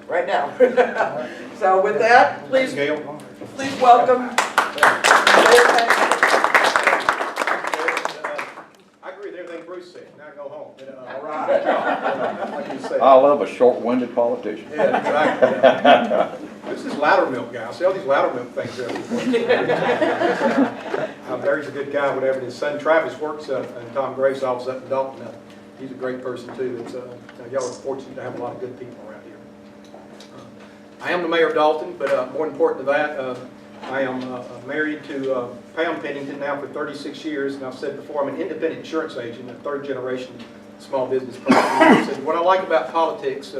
right now. So with that, please welcome. I agree with everything Bruce said. Now go home. All right. Like you said. I love a short-winded politician. Yeah, exactly. This is Loudermilk guy. I see all these Loudermilk things everywhere. Barry's a good guy, whatever. His son Travis works in Tom Graves' office up in Dalton. He's a great person too. Y'all are fortunate to have a lot of good people around here. I am the mayor of Dalton, but more important than that, I am married to Pam Pennington now for 36 years, and I've said before I'm an independent insurance agent, a third generation small business person. I said, what I like about politics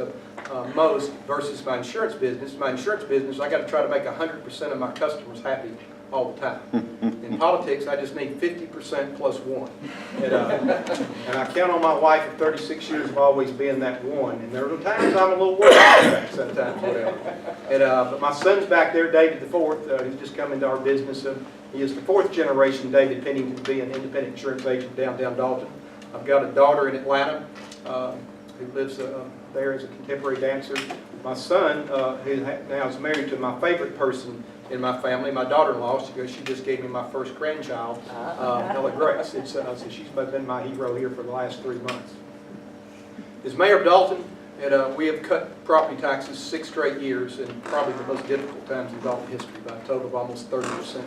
most versus my insurance business, I got to try to make 100% of my customers happy all the time. In politics, I just need 50% plus one. And I count on my wife for 36 years of always being that one. And there are times I'm a little worried about that sometimes, whatever. But my son's back there, David the Fourth. He's just come into our business. He is the fourth generation David Pennington to be an independent insurance agent downtown Dalton. I've got a daughter in Atlanta who lives there as a contemporary dancer. My son, who now is married to my favorite person in my family, my daughter-in-law. She just gave me my first grandchild, Ella Grace. So she's been my hero here for the last 3 months. As mayor of Dalton, we have cut property taxes 6 straight years, and probably the most difficult times in Dalton history, by a total of almost 30% now.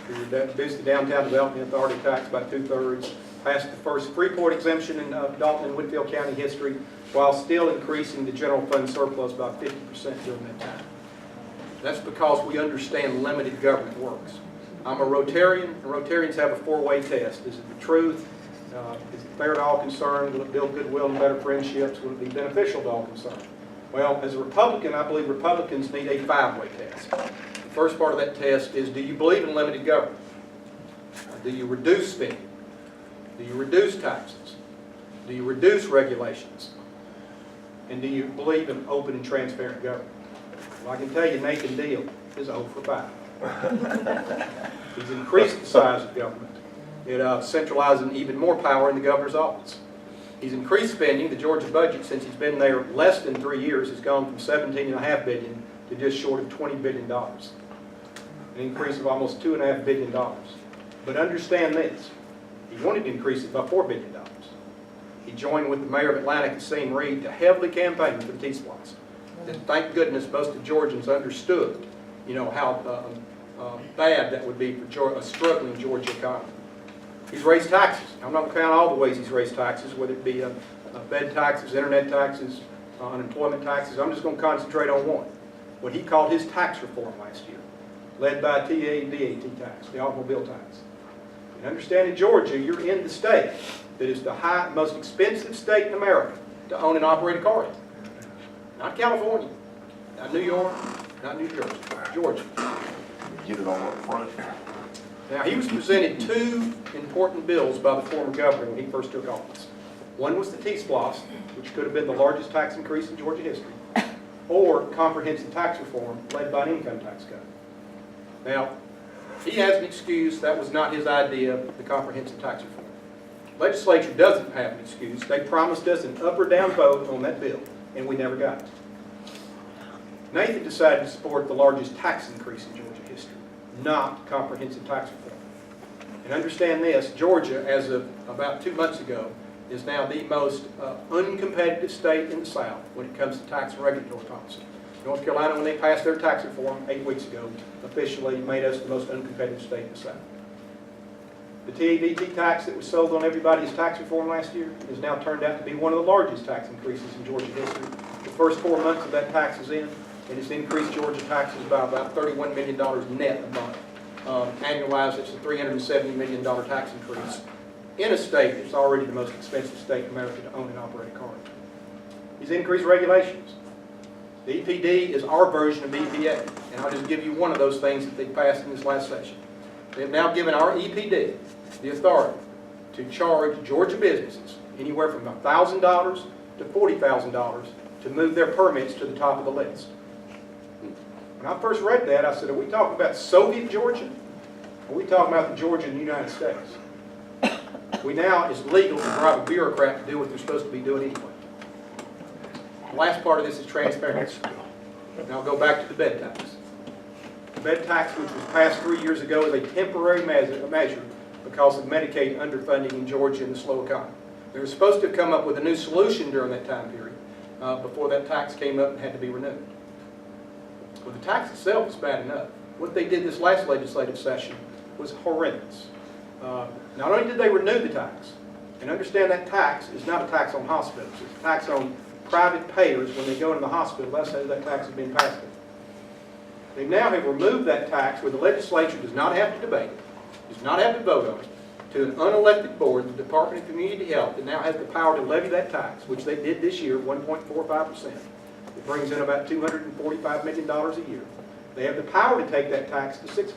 We reduced the downtown development authority tax by 2/3, passed the first Freeport exemption in Dalton and Whitfield County history, while still increasing the general fund surplus by 50% during that time. That's because we understand limited government works. I'm a Rotarian, and Rotarians have a 4-way test. Is it the truth? Is it fair to all concerned? Will it build goodwill and better friendships? Will it be beneficial to all concerned? Well, as a Republican, I believe Republicans need a 5-way test. The first part of that test is, do you believe in limited government? Do you reduce spending? Do you reduce taxes? Do you reduce regulations? And do you believe in open and transparent government? Well, I can tell you Nathan Deal is 0 for 5. He's increased the size of government. Centralizing even more power in the governor's office. He's increased spending. The Georgia budget, since he's been there less than 3 years, has gone from $17.5 billion to just short of $20 billion. An increase of almost $2.5 billion. But understand this, he wanted to increase it by $4 billion. He joined with the mayor of Atlanta, Cassine Reed, to heavily campaign for the T-Splosh. And thank goodness most of Georgians understood, how bad that would be for a struggling Georgia economy. He's raised taxes. I'm not going to count all the ways he's raised taxes, whether it be bed taxes, internet taxes, unemployment taxes. I'm just going to concentrate on one. What he called his tax reform last year, led by TADAT tax, the automobile tax. And understand in Georgia, you're in the state that is the most expensive state in America to own and operate a car in. Not California, not New York, not New Jersey, Georgia. Get it all up front. Now, he was presented 2 important bills by the former governor when he first took office. One was the T-Splosh, which could have been the largest tax increase in Georgia history, or comprehensive tax reform led by an income tax cut. Now, he has an excuse. That was not his idea, the comprehensive tax reform. Legislature doesn't have an excuse. They promised us an up or down vote on that bill, and we never got it. Nathan decided to support the largest tax increase in Georgia history, not comprehensive tax reform. And understand this, Georgia, as of about 2 months ago, is now the most uncompetitive state in the South when it comes to tax and regulatory policy. North Carolina, when they passed their tax reform 8 weeks ago, officially made us the most uncompetitive state in the South. The TADT tax that was sold on everybody's tax reform last year has now turned out to be one of the largest tax increases in Georgia history. The first 4 months of that tax is in, and it's increased Georgia taxes by about $31 million net a month. Annualized, it's a $370 million tax increase in a state that's already the most expensive state in America to own and operate a car. He's increased regulations. The EPD is our version of EPA, and I'll just give you one of those things that they passed in this last session. They have now given our EPD the authority to charge Georgia businesses anywhere from $1,000 to $40,000 to move their permits to the top of the list. When I first read that, I said, are we talking about Soviet Georgia? Or are we talking about the Georgia in the United States? We now, it's legal to bribe a bureaucrat to do what they're supposed to be doing anyway. last part of this is transparency. Now I'll go back to the bed tax. The bed tax, which was passed 3 years ago, is a temporary measure because of Medicaid underfunding in Georgia and the slow economy. They were supposed to have come up with a new solution during that time period before that tax came up and had to be renewed. Well, the tax itself is bad enough. What they did this last legislative session was horrendous. Not only did they renew the tax, and understand that tax is not a tax on hospitals, it's a tax on private payers when they go into the hospital. That's how that tax has been passed. They now have removed that tax where the legislature does not have to debate it, does not have to vote on it, to an unelected board, the Department of Community Health, that now has the power to levy that tax, which they did this year, 1.45%. It brings in about $245 million a year. They have the power to take that tax to 6%,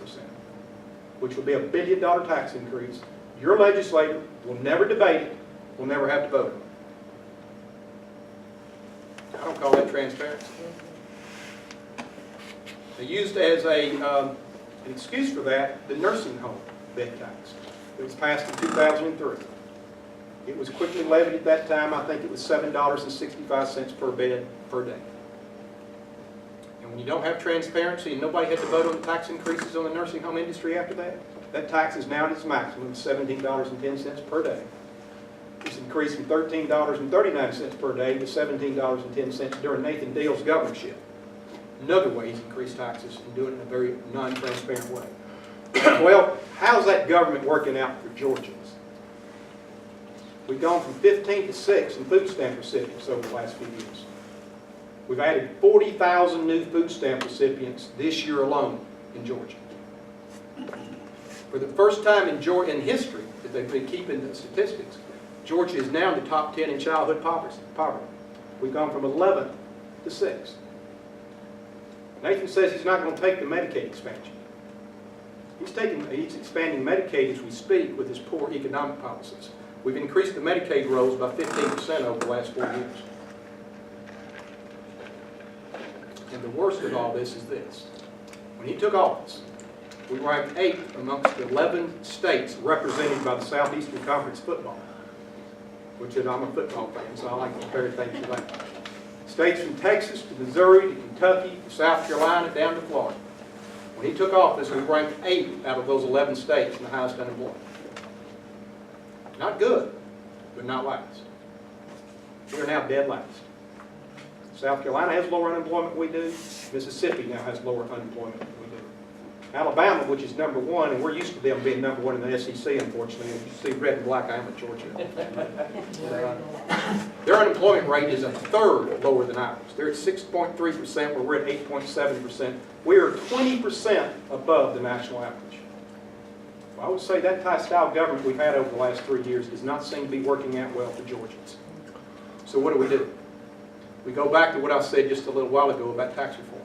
which will be $1 billion tax increase. Your legislator will never debate it, will never have to vote on it. I don't call that transparency. They used as an excuse for that the nursing home bed tax. It was passed in 2003. It was quickly levied at that time. I think it was $7.65 per bed per day. And when you don't have transparency and nobody had to vote on the tax increases on the nursing home industry after that, that tax is now at its maximum, $17.10 per day. It's increased from $13.39 per day to $17.10 during Nathan Deal's governorship. Another way he's increased taxes and doing it in a very non-transparent way. Well, how's that government working out for Georgians? We've gone from 15 to 6 in food stamp recipients over the last few years. We've added 40,000 new food stamp recipients this year alone in Georgia. For the first time in history that they've been keeping the statistics, Georgia is now in the top 10 in childhood poverty. We've gone from 11th to 6th. Nathan says he's not going to take the Medicaid expansion. He's expanding Medicaid as we speak with his poor economic policies. We've increased the Medicaid rolls by 15% over the last 4 years. And the worst of all this is this. When he took office, we ranked 8th amongst 11 states represented by the Southeastern Conference football, which I'm a football fan, so I like to compare things to that. States from Texas to Missouri to Kentucky to South Carolina down to Florida. When he took office, we ranked 8th out of those 11 states in the highest unemployment. Not good, but not last. We are now dead last. South Carolina has lower unemployment than we do. Mississippi now has lower unemployment than we do. Alabama, which is number 1, and we're used to them being number 1 in the SEC, unfortunately. If you see red and black, I am a Georgia. Their unemployment rate is 1/3 lower than ours. They're at 6.3%, where we're at 8.7%. We are 20% above the national average. Well, I would say that style government we've had over the last 3 years does not seem to be working out well for Georgians. So what do? We go back to what I said just a little while ago about tax reform.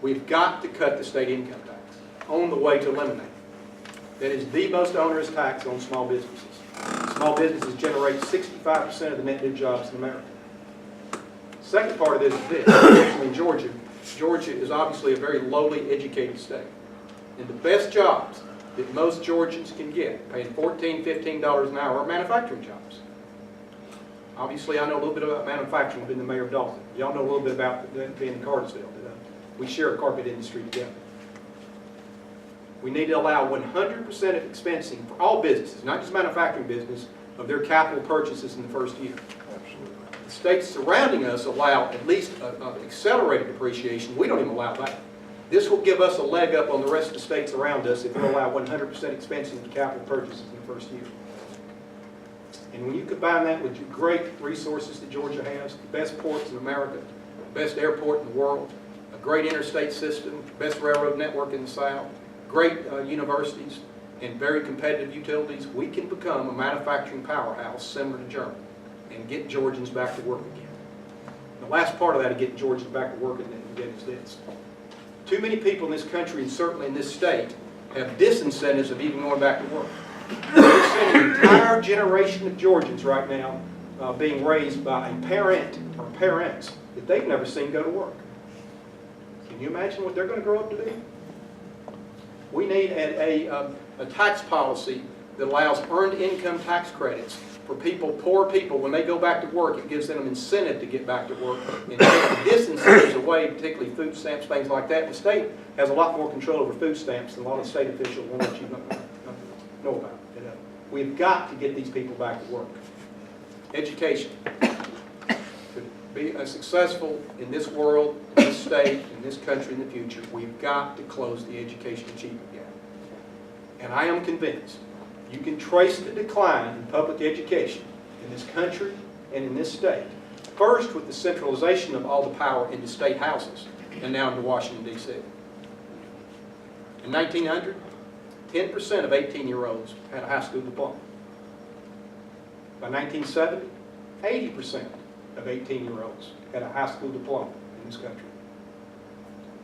We've got to cut the state income tax on the way to eliminate it. That is the most onerous tax on small businesses. Small businesses generate 65% of the net new jobs in America. Second part of this is this. In Georgia is obviously a very lowly educated state. And the best jobs that most Georgians can get, paying $14, $15 an hour, are manufacturing jobs. Obviously, I know a little bit about manufacturing, being the mayor of Dalton. Y'all know a little bit about being in Cartersville. We share a carpet industry together. We need to allow 100% of expensing for all businesses, not just manufacturing business, of their capital purchases in the first year. Absolutely. The states surrounding us allow at least accelerated depreciation. We don't even allow that. This will give us a leg up on the rest of the states around us if we allow 100% expensing of capital purchases in the first year. And when you combine that with the great resources that Georgia has, the best ports in America, the best airport in the world, a great interstate system, best railroad network in the South, great universities, and very competitive utilities, we can become a manufacturing powerhouse similar to Germany and get Georgians back to work again. The last part of that, of getting Georgians back to work again, is this. Too many people in this country, and certainly in this state, have disincentives of even going back to work. We're seeing an entire generation of Georgians right now being raised by a parent or parents that they've never seen go to work. Can you imagine what they're going to grow up to be? We need a tax policy that allows earned income tax credits for people, poor people, when they go back to work, it gives them incentive to get back to work and take the disincentives away, particularly food stamps, things like that. The state has a lot more control over food stamps than a lot of state officials will let you know about. We've got to get these people back to work. Education. To be successful in this world, in this state, in this country in the future, we've got to close the education achievement gap. And I am convinced you can trace the decline in public education in this country and in this state, first with the centralization of all the power into state houses and now into Washington, D.C. In 1900, 10% of 18-year-olds had a high school diploma. By 1970, 80% of 18-year-olds had a high school diploma in this country.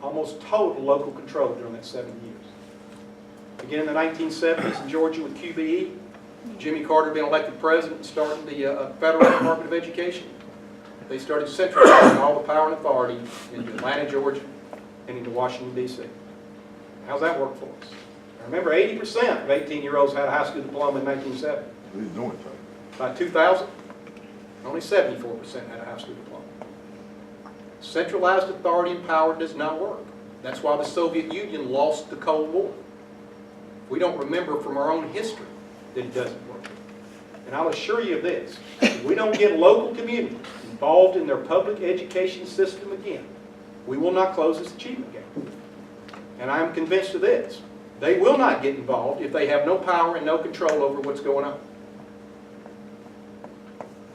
Almost total local control during that 70 years. Again in the 1970s in Georgia with QBE, Jimmy Carter being elected president and starting the Federal Department of Education. They started centralizing all the power and authority into Atlanta, Georgia, and into Washington, D.C. How's that work for us? Remember, 80% of 18-year-olds had a high school diploma in 1970. What are you doing, Frank? By 2000, only 74% had a high school diploma. Centralized authority and power does not work. That's why the Soviet Union lost the Cold War. We don't remember from our own history that it doesn't work. And I'll assure you of this, if we don't get local communities involved in their public education system again, we will not close this achievement gap. And I am convinced of this. They will not get involved if they have no power and no control over what's going on.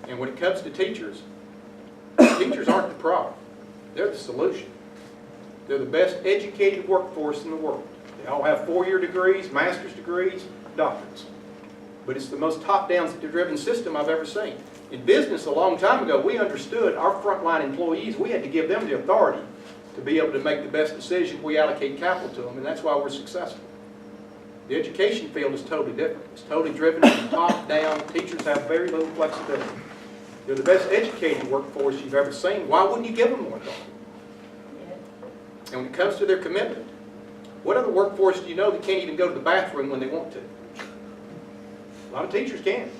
And when it comes to teachers, teachers aren't the problem. They're the solution. They're the best educated workforce in the world. They all have 4-year degrees, master's degrees, doctorates. But it's the most top-down driven system I've ever seen. In business a long time ago, we understood our frontline employees, we had to give them the authority to be able to make the best decision. We allocate capital to them, and that's why we're successful. The education field is totally different. It's totally driven from top down. Teachers have very little flexibility. They're the best educated workforce you've ever seen. Why wouldn't you give them more authority? And when it comes to their commitment, what other workforce do you know that can't even go to the bathroom when they want to? A lot of teachers can.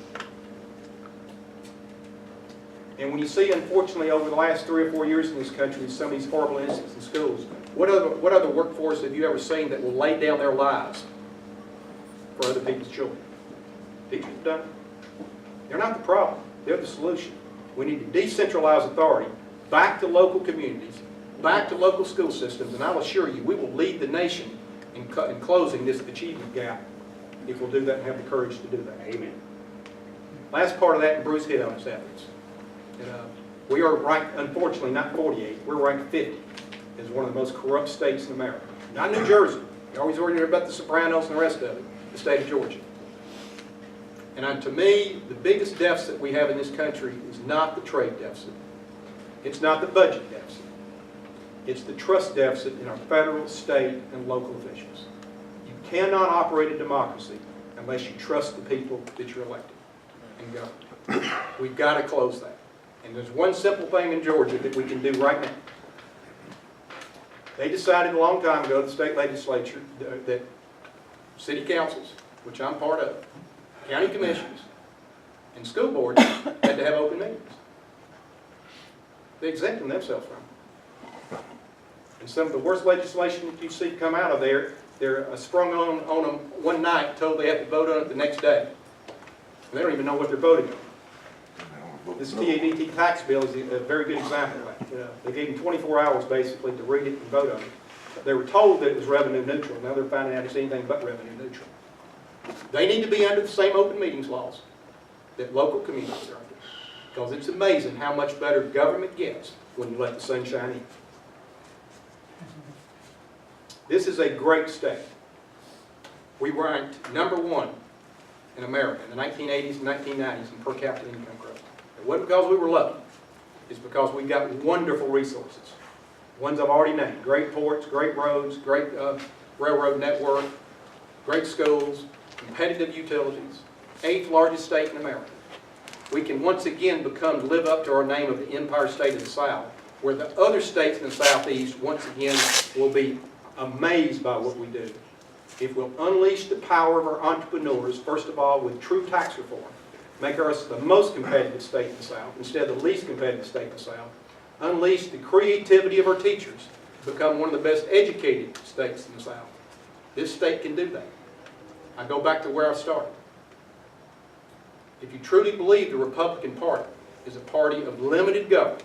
And when you see, unfortunately, over the last 3 or 4 years in this country, some of these horrible incidents in schools, what other workforce have you ever seen that will lay down their lives for other people's children? Teachers have done it. They're not the problem. They're the solution. We need to decentralize authority back to local communities, back to local school systems, and I'll assure you, we will lead the nation in closing this achievement gap if we'll do that and have the courage to do that. Amen. Last part of that, and Bruce hit on his efforts. We are ranked, unfortunately, not 48, we're ranked 50 as one of the most corrupt states in America. Not New Jersey. You always hear about the Sopranos and the rest of it, the state of Georgia. And to me, the biggest deficit we have in this country is not the trade deficit. It's not the budget deficit. It's the trust deficit in our federal, state, and local officials. You cannot operate a democracy unless you trust the people that you're elected and govern. We've got to close that. And there's one simple thing in Georgia that we can do right now. They decided a long time ago, the state legislature, that city councils, which I'm part of, county commissions, and school boards had to have open meetings. They exempted themselves from it. And some of the worst legislation that you see come out of there, they're sprung on them one night, told they have to vote on it the next day. And they don't even know what they're voting on. This TABT tax bill is a very good example of that. They gave them 24 hours basically to read it and vote on it. They were told that it was revenue neutral. Now they're finding out it's anything but revenue neutral. They need to be under the same open meetings laws that local communities are under. Because it's amazing how much better government gets when you let the sun shine in. This is a great state. We ranked #1 in America in the 1980s and 1990s in per capita income growth. It wasn't because we were lucky. It's because we got wonderful resources. Ones I've already named. Great ports, great roads, great railroad network, great schools, competitive utilities, 8th largest state in America. We can once again live up to our name of the Empire State of the South, where the other states in the Southeast once again will be amazed by what we do. If we'll unleash the power of our entrepreneurs, first of all with true tax reform, make us the most competitive state in the South instead of the least competitive state in the South, unleash the creativity of our teachers to become one of the best educated states in the South. This state can do that. I go back to where I started. If you truly believe the Republican Party is a party of limited government,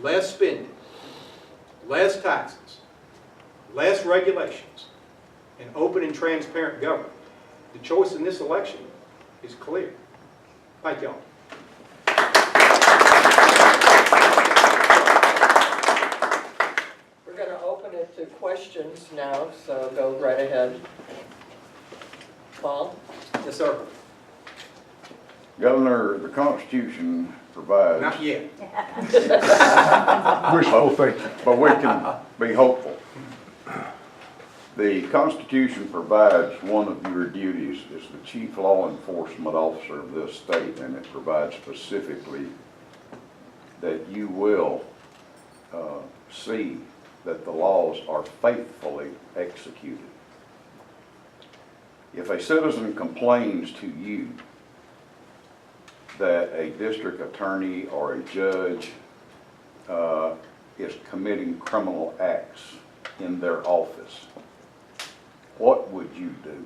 less spending, less taxes, less regulations, and open and transparent government, the choice in this election is clear. Thank y'all. We're going to open it to questions now, so go right ahead. Paul? Yes, sir. Governor, the Constitution provides, Not yet. wishful thinking, but we can be hopeful. The Constitution provides one of your duties is the chief law enforcement officer of this state, and it provides specifically that you will see that the laws are faithfully executed. If a citizen complains to you that a district attorney or a judge is committing criminal acts in their office, what would you do?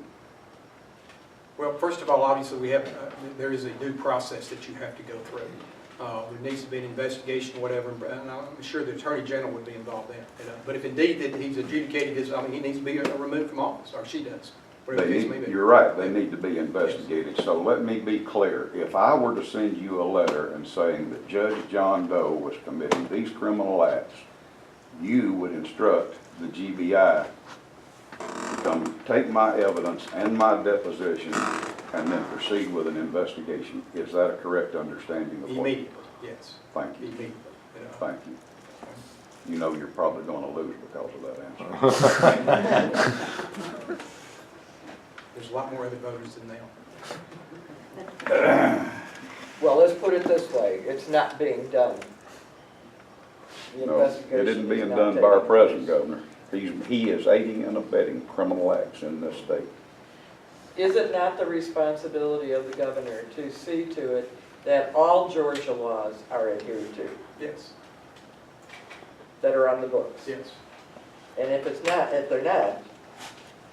Well, first of all, obviously, we have there is a due process that you have to go through. There needs to be an investigation or whatever, and I'm sure the Attorney General would be involved in it. But if indeed that he's adjudicated his, he needs to be removed from office, or she does. You're right, they need to be investigated. So let me be clear. If I were to send you a letter and saying that Judge John Doe was committing these criminal acts, you would instruct the GBI to come take my evidence and my deposition and then proceed with an investigation. Is that a correct understanding of what? Immediately, yes. Thank you. Immediately. Thank you. You know you're probably going to lose because of that answer. There's a lot more other voters than them. Well, let's put it this way, it's not being done. The No, it investigation isn't being is not done by our taking present place. governor. He is aiding and abetting criminal acts in this state. Is it not the responsibility of the governor to see to it that all Georgia laws are adhered to, Yes, that are on the books? yes. And if they're not,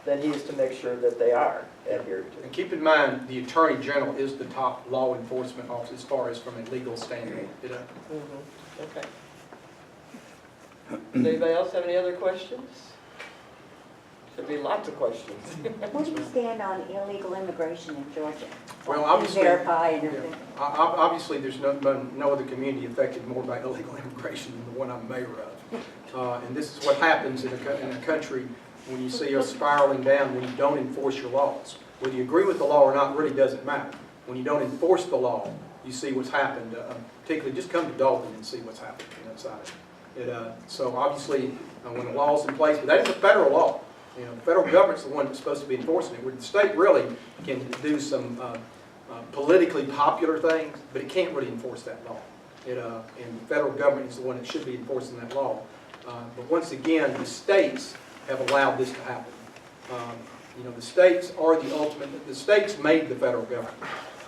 then he is to make sure that they are adhered to. And keep in mind, the Attorney General is the top law enforcement officer as far as from a legal standpoint. Okay. Does anybody else have any other questions? Should be lots of questions. Where do you stand on illegal immigration in Georgia? Well, obviously, And verify and everything. obviously, there's no other community affected more by illegal immigration than the one I'm mayor of. And this is what happens in a country when you see us spiraling down when you don't enforce your laws. Whether you agree with the law or not really doesn't matter. When you don't enforce the law, you see what's happened. Particularly, just come to Dalton and see what's happened outside. So obviously, when the law's in place, but that is a federal law. The federal government's the one that's supposed to be enforcing it. Where the state really can do some politically popular things, but it can't really enforce that law. And the federal government is the one that should be enforcing that law. But once again, the states have allowed this to happen. The states are the ultimate. The states made the federal government.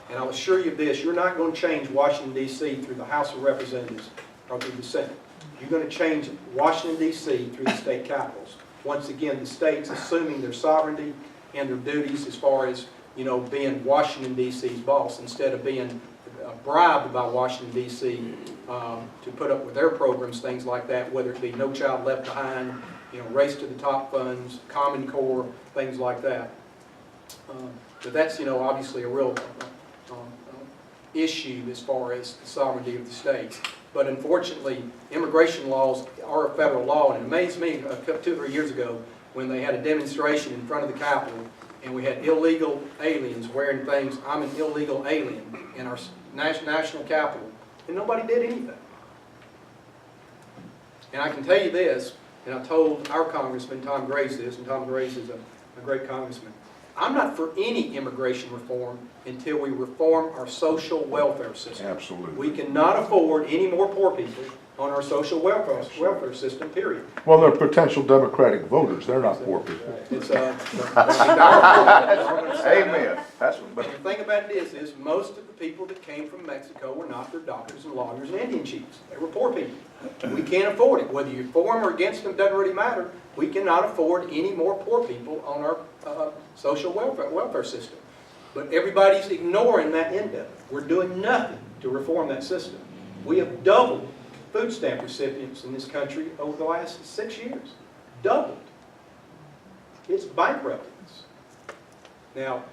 And I'll assure you of this, you're not going to change Washington, D.C. through the House of Representatives or through the Senate. You're going to change Washington, D.C. through the state capitals. Once again, the states assuming their sovereignty and their duties as far as, being Washington, D.C.'s boss instead of being bribed by Washington, D.C. To put up with their programs, things like that, whether it be No Child Left Behind, Race to the Top funds, Common Core, things like that. But that's, obviously a real issue as far as the sovereignty of the states. But unfortunately, immigration laws are a federal law, and it amazed me 2 or 3 years ago when they had a demonstration in front of the Capitol, and we had illegal aliens wearing things, "I'm an illegal alien," in our national capital, and nobody did anything. And I can tell you this, and I told our Congressman, Tom Grace, this, and Tom Grace is a great congressman. I'm not for any immigration reform until we reform our social welfare system. Absolutely. We cannot afford any more poor people. on our social welfare system, period. Well, they're potential Democratic voters, they're not poor people. It's, Amen. Amen. That's, But the thing about it is most of the people that came from Mexico were not their doctors and lawyers and Indian chiefs. They were poor people. We can't afford it. Whether you're for them or against them doesn't really matter. We cannot afford any more poor people on our social welfare system. But everybody's ignoring that end of it. We're doing nothing to reform that system. We have doubled food stamp recipients in this country over the last 6 years. Doubled. It's bankrupting us. Now,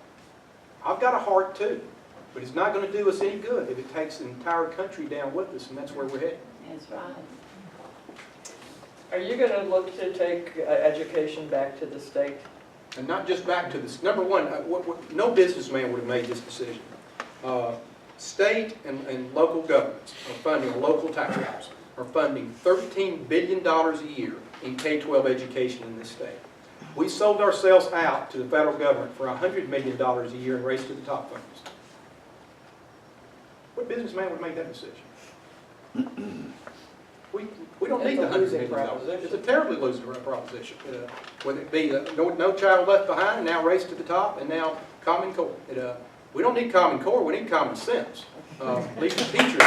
I've got a heart too, but it's not going to do us any good if it takes the entire country down with us, and that's where we're headed. That's right. Are you going to look to take education back to the state? And not just back to this. Number one, no businessman would have made this decision. State and local governments are funding, local taxpayers are funding $13 billion a year in K-12 education in this state. We sold ourselves out to the federal government for $100 million a year in Race to the Top funds. What businessman would make that decision? We don't need the $100 million. It's a terribly losing proposition. Whether it be no Child Left Behind, now Race to the Top, and now Common Core. We don't need Common Core, we need common sense. At least the teachers.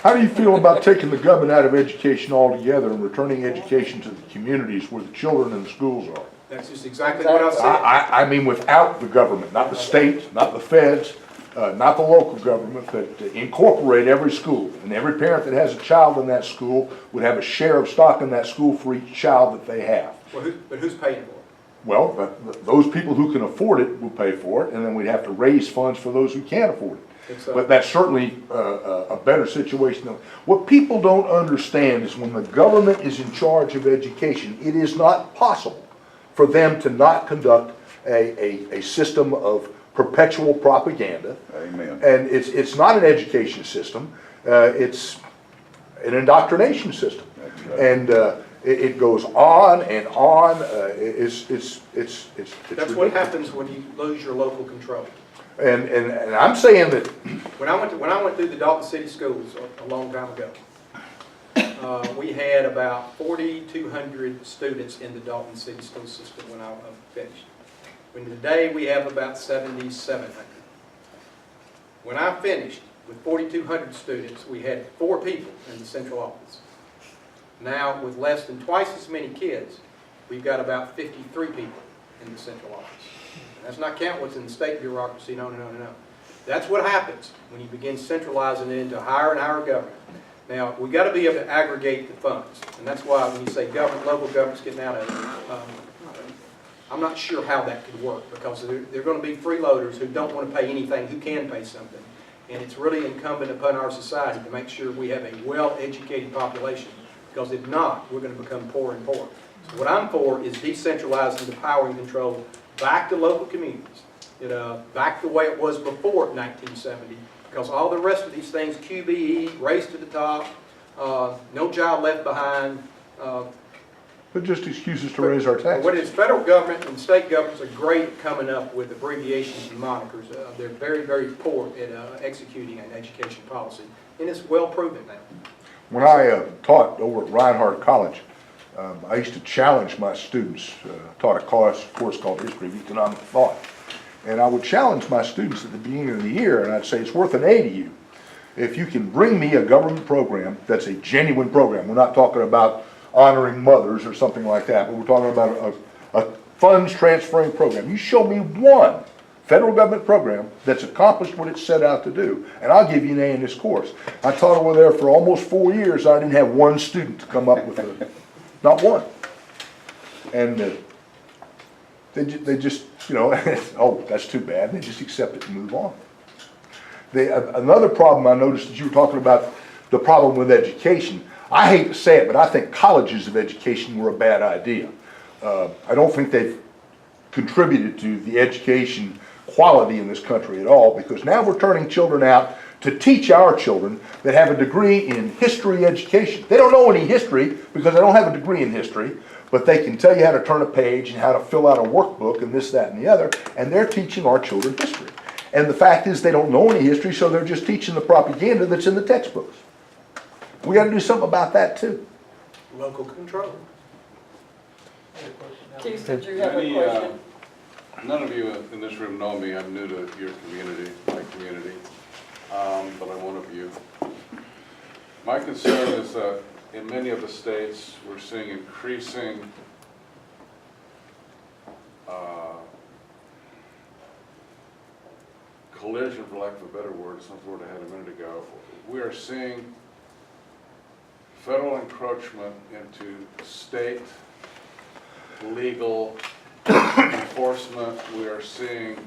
How do you feel about taking the government out of education altogether and returning education to the communities where the children and the schools are? That's just exactly what I said. I mean without the government, not the state, not the feds, not the local government, but to incorporate every school. And every parent that has a child in that school would have a share of stock in that school for each child that they have. Well, but who's paying for it? Well, those people who can afford it will pay for it, and then we'd have to raise funds for those who can't afford it. But that's certainly a better situation. What people don't understand is when the government is in charge of education, it is not possible for them to not conduct a system of perpetual propaganda. amen. And it's not an education system, it's an indoctrination system. And it goes on and on. It's That's ridiculous. what happens when you lose your local control. And I'm saying that When I went through the Dalton City Schools a long time ago, we had about 4,200 students in the Dalton City School system when I finished. When today we have about 7,700. When I finished with 4,200 students, we had 4 people in the central office. Now, with less than twice as many kids, we've got about 53 people in the central office. And that's not counting what's in the state bureaucracy, no. That's what happens when you begin centralizing it into higher and higher government. Now, we've got to be able to aggregate the funds. And that's why when you say government, local government's getting out of it, I'm not sure how that could work, because there are going to be freeloaders who don't want to pay anything, who can pay something. And it's really incumbent upon our society to make sure we have a well-educated population. Because if not, we're going to become poorer and poorer. So what I'm for is decentralizing the power and control back to local communities, back the way it was before 1970. Because all the rest of these things, QBE, Race to the Top, No Child Left Behind. they're just excuses to raise our taxes. What is federal government and state governments are great at coming up with abbreviations and monikers. They're very, very poor at executing an education policy. And it's well proven now. When I taught over at Reinhardt College, I used to challenge my students. Taught a course called History of Economic Thought. And I would challenge my students at the beginning of the year, and I'd say, it's worth an A to you if you can bring me a government program that's a genuine program. We're not talking about honoring mothers or something like that, but we're talking about a funds transferring program. You show me one federal government program that's accomplished what it set out to do, and I'll give you an A in this course. I taught over there for almost 4 years. I didn't have one student to come up with it. Not one. And they just, oh, that's too bad. They just accept it and move on. Another problem I noticed that you were talking about, the problem with education. I hate to say it, but I think colleges of education were a bad idea. I don't think they've contributed to the education quality in this country at all, because now we're turning children out to teach our children that have a degree in history education. They don't know any history because they don't have a degree in history, but they can tell you how to turn a page and how to fill out a workbook and this, that, and the other, and they're teaching our children history. And the fact is they don't know any history, so they're just teaching the propaganda that's in the textbooks. We gotta do something about that too. Local control. Keith, did you have a Many, question? none of you in this room know me. I'm new to your community, my community, but I'm one of you. My concern is that in many of the states, we're seeing increasing collision, for lack of a better word, it's not the word I had a minute ago. We are seeing federal encroachment into state legal enforcement. We are seeing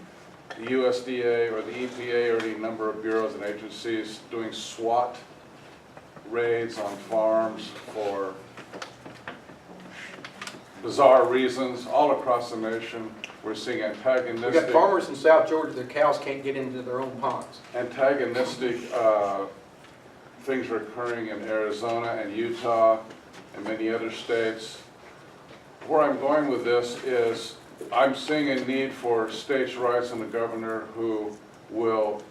the USDA or the EPA or any number of bureaus and agencies doing SWAT raids on farms for bizarre reasons all across the nation. We're seeing We got antagonistic farmers in South Georgia, their cows can't get into their own ponds. things are occurring in Arizona and Utah and many other states. Where I'm going with this is I'm seeing a need for states' rights and a governor who will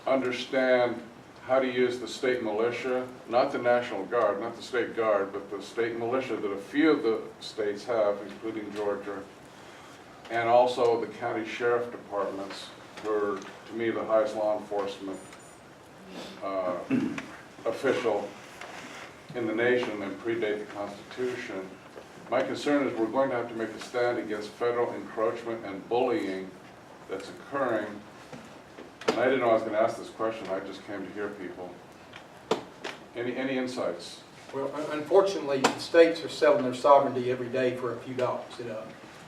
understand how to use the state militia, not the National Guard, not the state guard, but the state militia that a few of the states have, including Georgia, and also the county sheriff departments, who are, to me, the highest law enforcement official in the nation and predate the Constitution. My concern is we're going to have to make a stand against federal encroachment and bullying that's occurring. And I didn't know I was going to ask this question. I just came to hear people. Any insights? Well, unfortunately, the states are selling their sovereignty every day for a few dollars.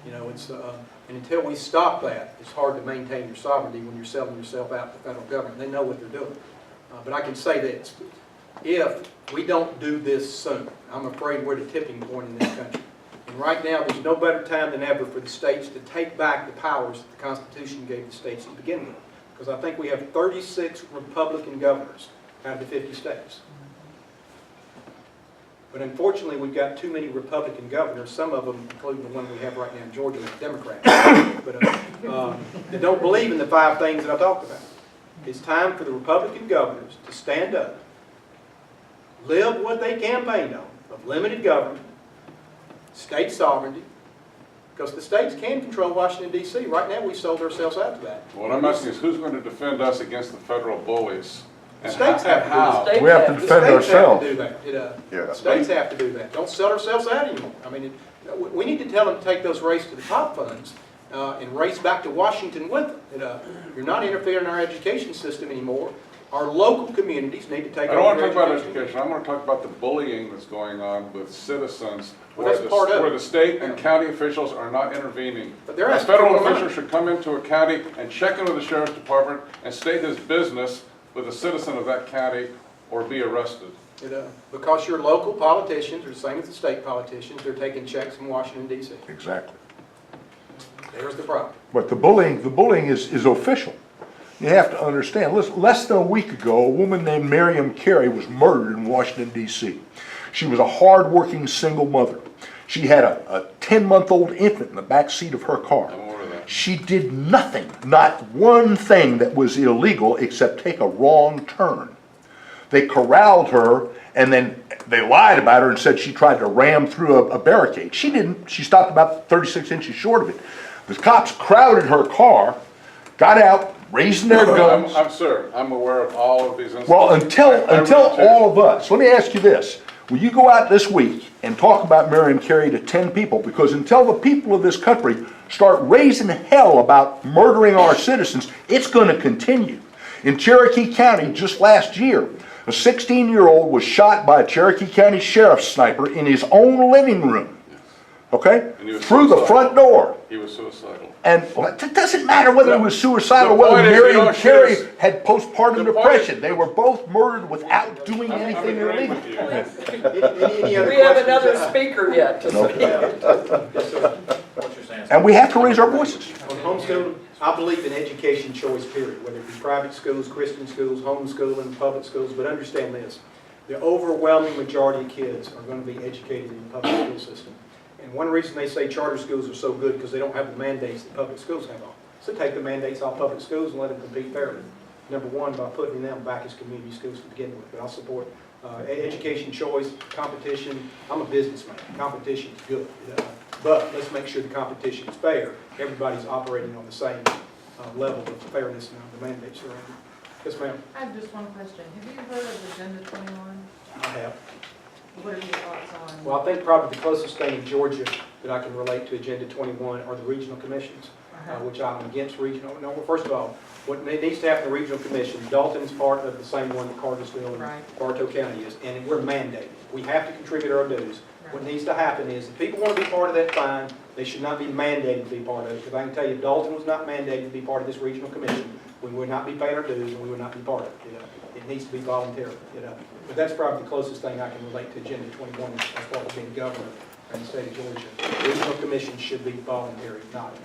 You know, it's and until we stop that, it's hard to maintain your sovereignty when you're selling yourself out to the federal government. They know what they're doing. But I can say this: if we don't do this soon, I'm afraid we're at a tipping point in this country. And right now, there's no better time than ever for the states to take back the powers that the Constitution gave the states to begin with. Because I think we have 36 Republican governors out of the 50 states. But unfortunately, we've got too many Republican governors, some of them, including the one we have right now in Georgia, are Democrats, but that don't believe in the 5 things that I talked about. It's time for the Republican governors to stand up, live what they campaigned on, of limited government, state sovereignty, because the states can control Washington, D.C. Right now, we sold ourselves out to that. What I'm asking is who's going to defend us against the federal bullies? And States have to do how? States We have to have- defend The states ourselves. have to do that. Yeah. States have to do that. Don't sell ourselves out anymore. I mean, we need to tell them to take those race to the top funds and race back to Washington with them. You're not interfering in our education system anymore. Our local communities need to take I don't want over to talk about education. education. I want to talk about the bullying that's going on with citizens Well, that's part of it. where the state and county officials are not intervening. But they're A asking for federal more money. official should come into a county and check in with the sheriff's department and state his business with a citizen of that county or be arrested. Because your local politicians are the same as the state politicians. They're taking checks from Washington, D.C. Exactly. There's the problem. But the bullying is official. You have to understand, less than a week ago, a woman named Miriam Carey was murdered in Washington, D.C. She was a hard-working single mother. She had a 10-month-old infant in the back seat of her car. I'm aware of that. She did nothing, not one thing that was illegal except take a wrong turn. They corralled her, and then they lied about her and said she tried to ram through a barricade. She didn't. She stopped about 36 inches short of it. The cops crowded her car, got out, raising their guns. I'm aware of all of these incidents. Well, until I really do. all of us, let me ask you this. Will you go out this week and talk about Miriam Carey to 10 people? Because until the people of this country start raising hell about murdering our citizens, it's going to continue. In Cherokee County, just last year, a 16-year-old was shot by a Cherokee County sheriff's sniper in his own living room. Okay? And he was Through the suicidal. front door. He was suicidal. And it doesn't matter whether it was suicidal or The whether point is, you Miriam don't shoot Carey us. had postpartum The point depression. is- They were both murdered without doing I'm anything agreeing illegal. with you. Any other We have questions? another speaker yet to speak. And we have to raise our voices. On homeschooling, I believe in education choice, period, whether it be private schools, Christian schools, homeschooling, public schools, but understand this. The overwhelming majority of kids are going to be educated in the public school system. And one reason they say charter schools are so good because they don't have the mandates that public schools have on. So take the mandates off public schools and let them compete fairly. Number one, by putting them back as community schools to begin with. But I support Education choice, competition, I'm a businessman, competition's good. But let's make sure the competition is fair. Everybody's operating on the same level of fairness and the mandates around it. Yes, ma'am. I have just one question. Have you heard of Agenda 21? I have. What are your thoughts on? Well, I think probably the closest thing in Georgia that I can relate to Agenda 21 are the regional commissions, which I'm against regional. No, well, first of all, what needs to happen in the regional commission, Dalton's part of the same one that Cartersville and Right. Bartow County is, and we're mandated. We have to contribute our dues. What needs to happen is, if people want to be part of that, fine, they should not be mandated to be part of it. Because I can tell you, Dalton was not mandated to be part of this regional commission. We would not be paying our dues, and we would not be part of it. It needs to be voluntary. But that's probably the closest thing I can relate to Agenda 21 as far as being governor in the state of Georgia. Regional commissions should be voluntary, not Do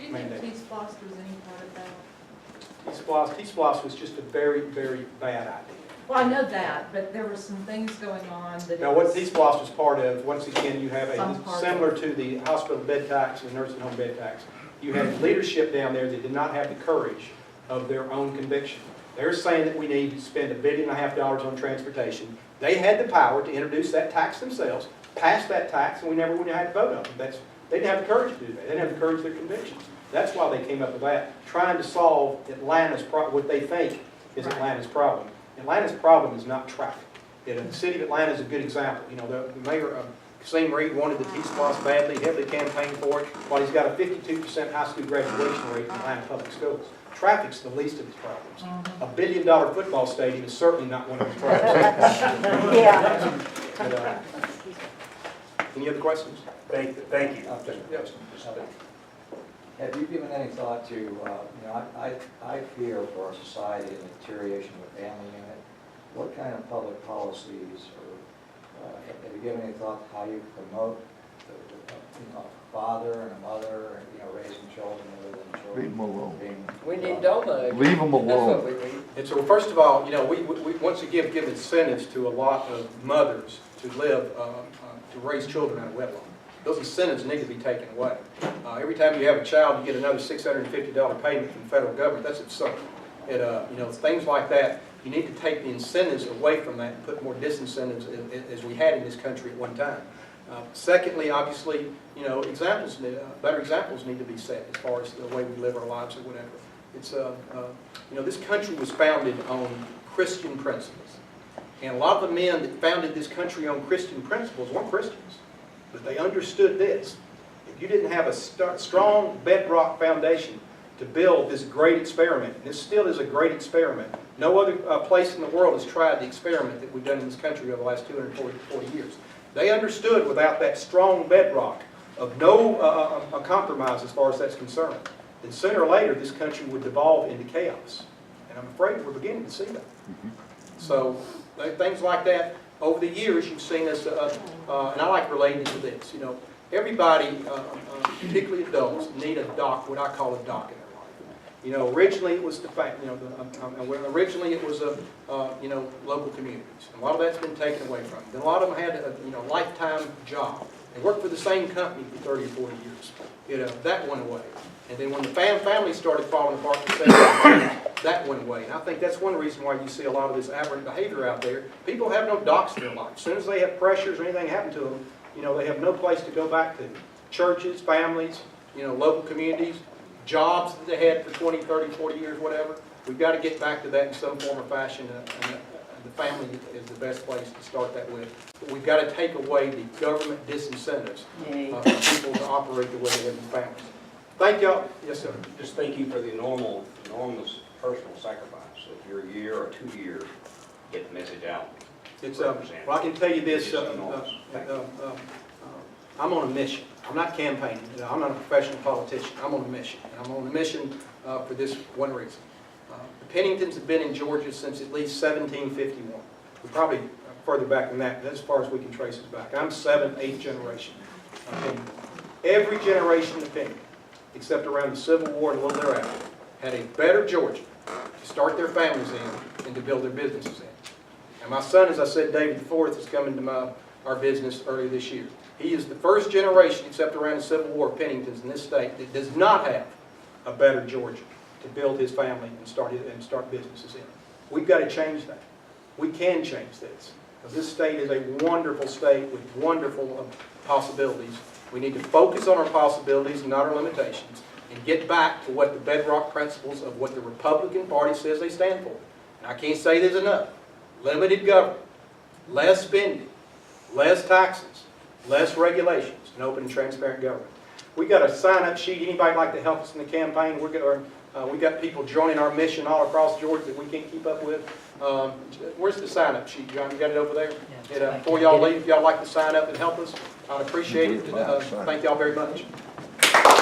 you think mandated. T-SPLOST was any part of that? T-SPLOST was just a very, very bad idea. Well, I know that, but there were some things going on that. Now, what T-SPLOST was part of, once again, you have Some part of similar to the hospital bed tax and the nursing home bed tax, you had leadership down there that did not have the courage of their own conviction. They're saying that we need to spend $1.5 billion on transportation. They had the power to introduce that tax themselves, pass that tax, and we never would have had to vote on it. They didn't have the courage to do that. They didn't have the courage of their convictions. That's why they came up with that, trying to solve Atlanta's what they think is Right. Atlanta's problem. Atlanta's problem is not traffic. The city of Atlanta is a good example. The mayor, Kasim Reed, wanted the T-SPLOST badly, heavily campaigned for it, while he's got a 52% high school graduation rate in Atlanta public schools. Traffic's the least of his problems. $1 billion football stadium is certainly not one of his problems. Yeah. Any other questions? Thank you. Yes. Have you given any thought to, I fear for our society and the deterioration of the family unit. What kind of public policies, or have you given any thought to how you promote a father and a mother, and, raising children other than children? Leave them alone. We need DOMA. Leave them That's alone. what we need. And so, first of all, we once again give incentives to a lot of mothers to live, to raise children out of wedlock. Those incentives need to be taken away. Every time you have a child, you get another $650 payment from the federal government. That's absurd. Things like that, you need to take the incentives away from that and put more disincentives as we had in this country at one time. Secondly, obviously, better examples need to be set as far as the way we live our lives or whatever. It's this country was founded on Christian principles, and a lot of the men that founded this country on Christian principles weren't Christians, but they understood this: if you didn't have a strong bedrock foundation to build this great experiment, and this still is a great experiment. No other place in the world has tried the experiment that we've done in this country over the last 240 years. They understood without that strong bedrock of no compromise as far as that's concerned, then sooner or later this country would devolve into chaos. And I'm afraid we're beginning to see that. So things like that, over the years you've seen us, and I like relating to this, everybody, particularly adults, need a doc, what I call a doc in their life. Originally it was the fact, originally it was local communities. And a lot of that's been taken away from them. Then a lot of them had a lifetime job. They worked for the same company for 30 or 40 years. That went away. And then when the family started falling apart, that went away. And I think that's one reason why you see a lot of this aberrant behavior out there. People have no docs in their life. As soon as they have pressures or anything happen to them, they have no place to go back to. Churches, families, local communities, jobs that they had for 20, 30, 40 years, whatever. We've got to get back to that in some form or fashion, and the family is the best place to start that with. But we've got to take away the government disincentives for people to operate the way they have in families. Thank y'all. Yes, sir. Just thank you for the enormous personal sacrifice of your year or 2 years to get the message out. It's well, I can tell you this. It's enormous. I'm on a mission. I'm not campaigning. I'm not a professional politician. I'm on a mission. And I'm on a mission for this one reason. The Penningtons have been in Georgia since at least 1751. We're probably further back than that, but as far as we can trace it back. I'm 7th, 8th generation. Every generation of Pennington, except around the Civil War and a little thereafter, had a better Georgia to start their families in and to build their businesses in. And my son, as I said, David IV, is coming to our business earlier this year. He is the first generation, except around the Civil War, Penningtons in this state that does not have a better Georgia to build his family and start businesses in. We've got to change that. we can change this. Because this state is a wonderful state with wonderful possibilities. We need to focus on our possibilities and not our limitations, and get back to what the bedrock principles of what the Republican Party says they stand for. And I can't say there's enough. Limited government, less spending, less taxes, less regulations, and open and transparent government. We got a sign-up sheet. Anybody like to help us in the campaign? We got people joining our mission all across Georgia that we can't keep up with. Where's the sign-up sheet, John? You got it over there? Before y'all leave, if y'all like to sign up and help us, I'd appreciate it. Thank y'all very much.